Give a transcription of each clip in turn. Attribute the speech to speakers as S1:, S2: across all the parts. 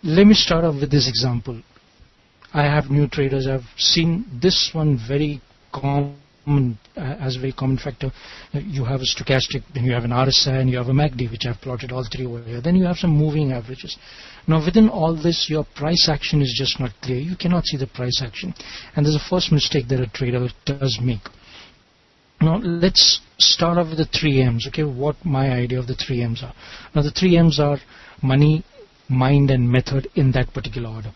S1: let me start off with this example. I have new traders. I've seen this one very common as a very common factor. You have a stochastic, then you have an RSI, and you have a MACD, which I've plotted all three over here. Then you have some moving averages. Now within all this, your price action is just not clear. You cannot see the price action, and there's a first mistake that a trader does make. Now let's start off with the 3 M's. Okay, what my idea of the 3 M's are. Now the 3 M's are money, mind, and method in that particular order.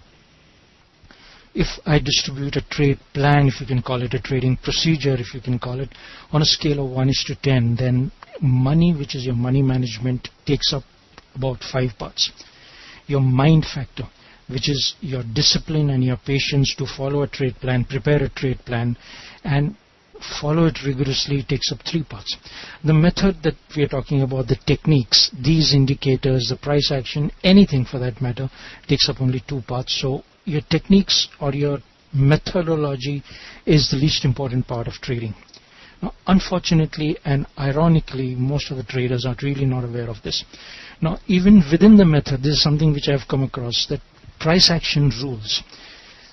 S1: If I distribute a trade plan, if you can call it a trading procedure, if you can call it, on a scale of 1:10, then money, which is your money management, takes up about 5 parts. Your mind factor, which is your discipline and your patience to follow a trade plan, prepare a trade plan, and follow it rigorously, takes up 3 parts. The method that we are talking about, the techniques, these indicators, the price action, anything for that matter, takes up only 2 parts. So your techniques or your methodology is the least important part of trading. Now, unfortunately and ironically, most of the traders are really not aware of this. Now, even within the method, this is something which I have come across, that price action rules.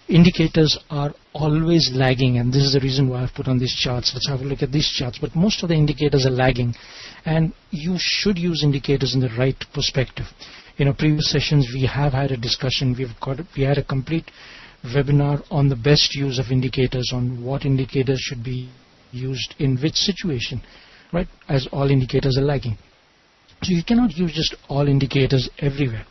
S1: Indicators are always lagging, and this is the reason why I've put on these charts. Let's have a look at these charts. But most of the indicators are lagging, and you should use indicators in the right perspective. In our previous sessions, we have had a discussion. We had a complete webinar on the best use of indicators, on what indicators should be used in which situation, right? As all indicators are lagging. So you cannot use just all indicators everywhere.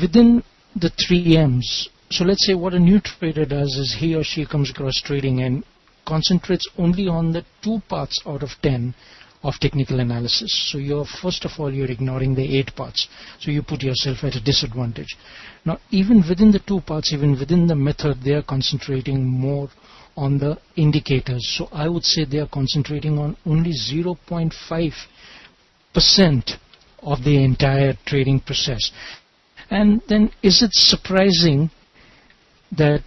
S1: Within the 3 M's, so let's say what a new trader does is he or she comes across trading and concentrates only on the 2 parts out of 10 of technical analysis. So first of all, you're ignoring the 8 parts. So you put yourself at a disadvantage. Now, even within the 2 parts, even within the method, they are concentrating more on the indicators. So I would say they are concentrating on only 0.5% of the entire trading process. And then is it surprising that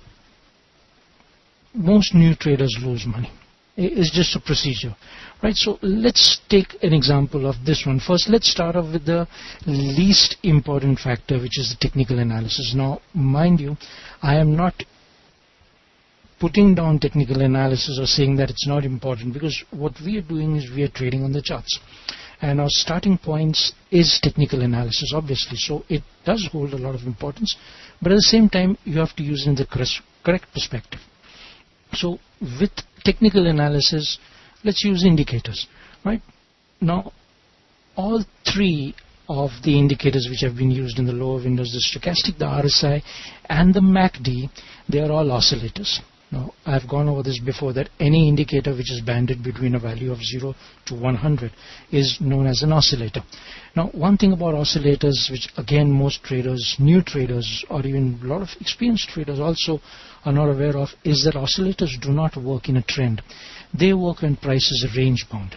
S1: most new traders lose money? It's just a procedure, right? So let's take an example of this one. First, let's start off with the least important factor, which is the technical analysis. Now, mind you, I am not putting down technical analysis or saying that it's not important, because what we are doing is we are trading on the charts. And our starting points is technical analysis, obviously. So it does hold a lot of importance, but at the same time, you have to use it in the correct perspective. So with technical analysis, let's use indicators, right? Now, all 3 of the indicators which have been used in the lower windows, the stochastic, the RSI, and the MACD, they are all oscillators. Now, I've gone over this before, that any indicator which is banded between a value of 0 to 100 is known as an oscillator. Now, one thing about oscillators, which again most traders, new traders, or even a lot of experienced traders also are not aware of, is that oscillators do not work in a trend. They work when prices are range bound.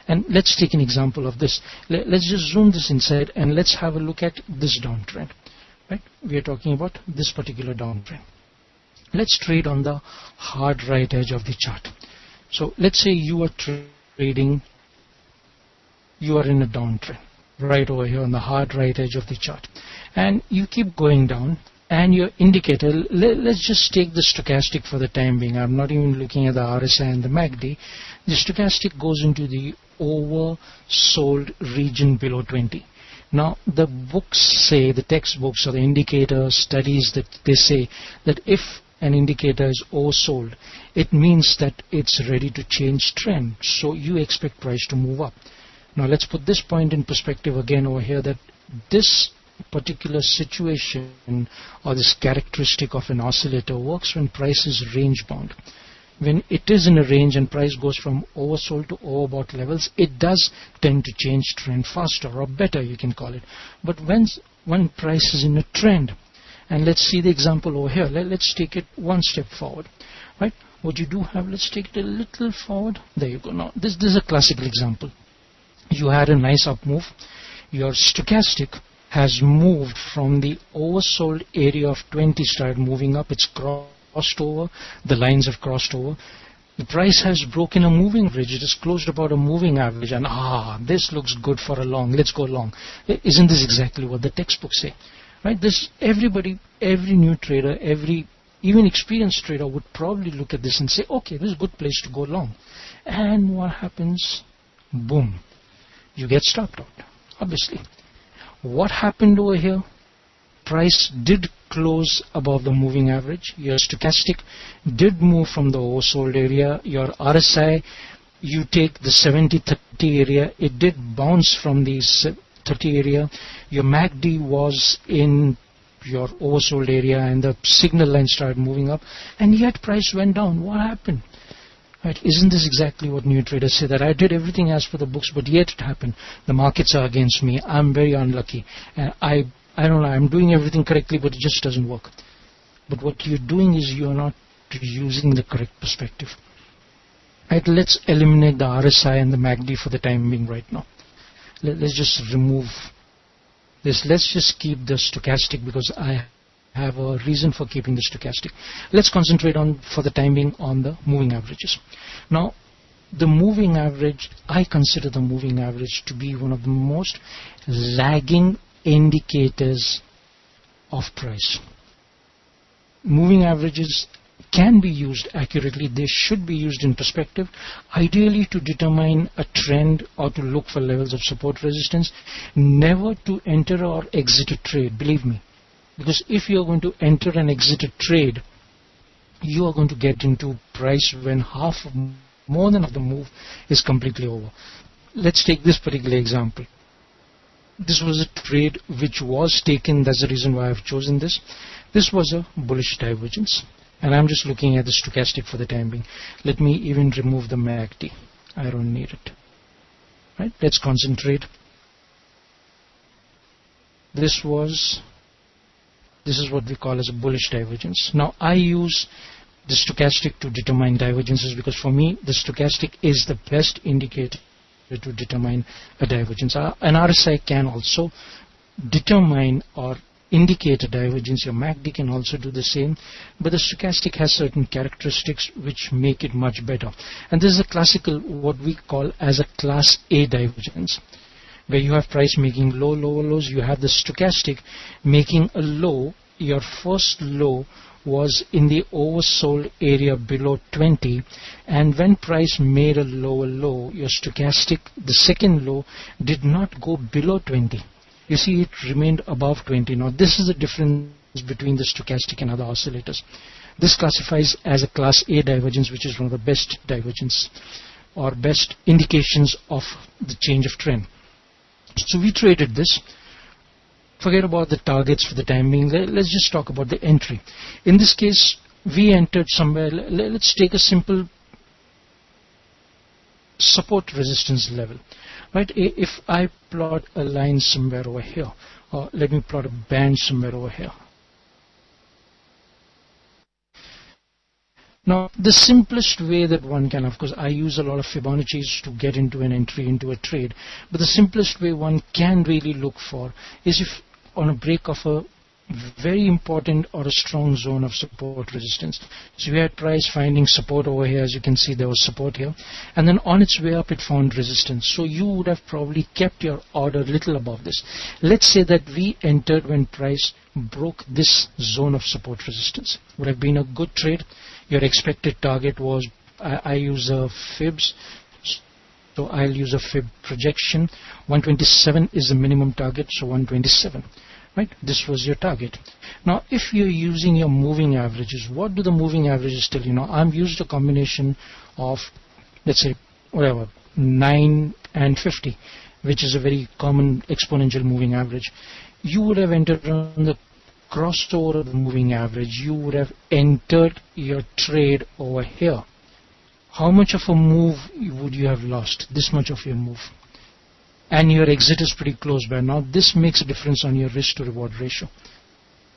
S1: And let's take an example of this. Let's just zoom this inside and let's have a look at this downtrend. Right? We are talking about this particular downtrend. Let's trade on the hard right edge of the chart. So let's say you are trading, you are in a downtrend right over here on the hard right edge of the chart, and you keep going down, and your indicator, let's just take the stochastic for the time being. I'm not even looking at the RSI and the MACD. The stochastic goes into the oversold region below 20. Now, the books say, the textbooks or the indicator studies, that they say that if an indicator is oversold, it means that it's ready to change trend. So you expect price to move up. Now let's put this point in perspective again over here, that this particular situation or this characteristic of an oscillator works when price is range bound. When it is in a range and price goes from oversold to overbought levels, it does tend to change trend faster, or better you can call it. But when price is in a trend, and let's see the example over here. Let's take it one step forward, right? What you do have, let's take it a little forward. There you go. Now, this is a classical example. You had a nice up move. Your stochastic has moved from the oversold area of 20, started moving up. It's crossed over. The lines have crossed over. The price has broken a moving average. It is closed above a moving average, and this looks good for a long. Let's go long. Isn't this exactly what the textbooks say? Right? This everybody, every new trader, every even experienced trader would probably look at this and say, okay, this is a good place to go long. And what happens? Boom. You get stopped out, obviously. What happened over here? Price did close above the moving average. Your stochastic did move from the oversold area. Your RSI, you take the 70-30 area, it did bounce from the 30 area. Your MACD was in your oversold area and the signal line started moving up, and yet price went down. What happened? Right? Isn't this exactly what new traders say, that I did everything as per the books, but yet it happened? The markets are against me. I'm very unlucky, and I don't know, I'm doing everything correctly, but it just doesn't work. But what you're doing is you're not using the correct perspective. Right? Let's eliminate the RSI and the MACD for the time being right now. Let's just remove this. Let's just keep the stochastic, because I have a reason for keeping the stochastic. Let's concentrate on, for the time being, on the moving averages. Now, the moving average, I consider the moving average to be one of the most lagging indicators of price. Moving averages can be used accurately. They should be used in perspective, ideally to determine a trend or to look for levels of support resistance, never to enter or exit a trade, believe me. Because if you are going to enter and exit a trade, you are going to get into price when more than half the move is completely over. Let's take this particular example. This was a trade which was taken. That's the reason why I've chosen this. This was a bullish divergence, and I'm just looking at the stochastic for the time being. Let me even remove the MACD. I don't need it. Right? Let's concentrate. This is what we call as a bullish divergence. Now I use the stochastic to determine divergences, because for me the stochastic is the best indicator to determine a divergence. An RSI can also determine or indicate a divergence. Your MACD can also do the same, but the stochastic has certain characteristics which make it much better. And this is a classical, what we call as a class A divergence, where you have price making low, lower lows. You have the stochastic making a low. Your first low was in the oversold area below 20, and when price made a lower low, your stochastic, the second low, did not go below 20. You see, it remained above 20. Now this is the difference between the stochastic and other oscillators. This classifies as a class A divergence, which is one of the best divergence or best indications of the change of trend. So we traded this. Forget about the targets for the time being. Let's just talk about the entry. In this case, we entered somewhere. Let's take a simple support resistance level. Right? If I plot a line somewhere over here, or let me plot a band somewhere over here. Now, the simplest way that one can, of course, I use a lot of Fibonacci's to get into an entry into a trade, but the simplest way one can really look for is if on a break of a very important or a strong zone of support resistance. So we had price finding support over here. As you can see, there was support here, and then on its way up it found resistance. So you would have probably kept your order little above this. Let's say that we entered when price broke this zone of support resistance. Would have been a good trade. Your expected target was, I use a fibs, so I'll use a fib projection. 127 is the minimum target, so 127. Right? This was your target. Now, if you're using your moving averages, what do the moving averages tell you? Now, I've used a combination of, let's say, whatever, 9 and 50, which is a very common exponential moving average. You would have entered on the crossover of the moving average. You would have entered your trade over here. How much of a move would you have lost? This much of your move. And your exit is pretty close by. Now this makes a difference on your risk to reward ratio.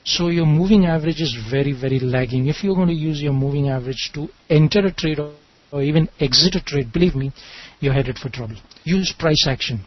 S1: So your moving average is very, very lagging. If you're going to use your moving average to enter a trade or even exit a trade, believe me, you're headed for trouble. Use price action.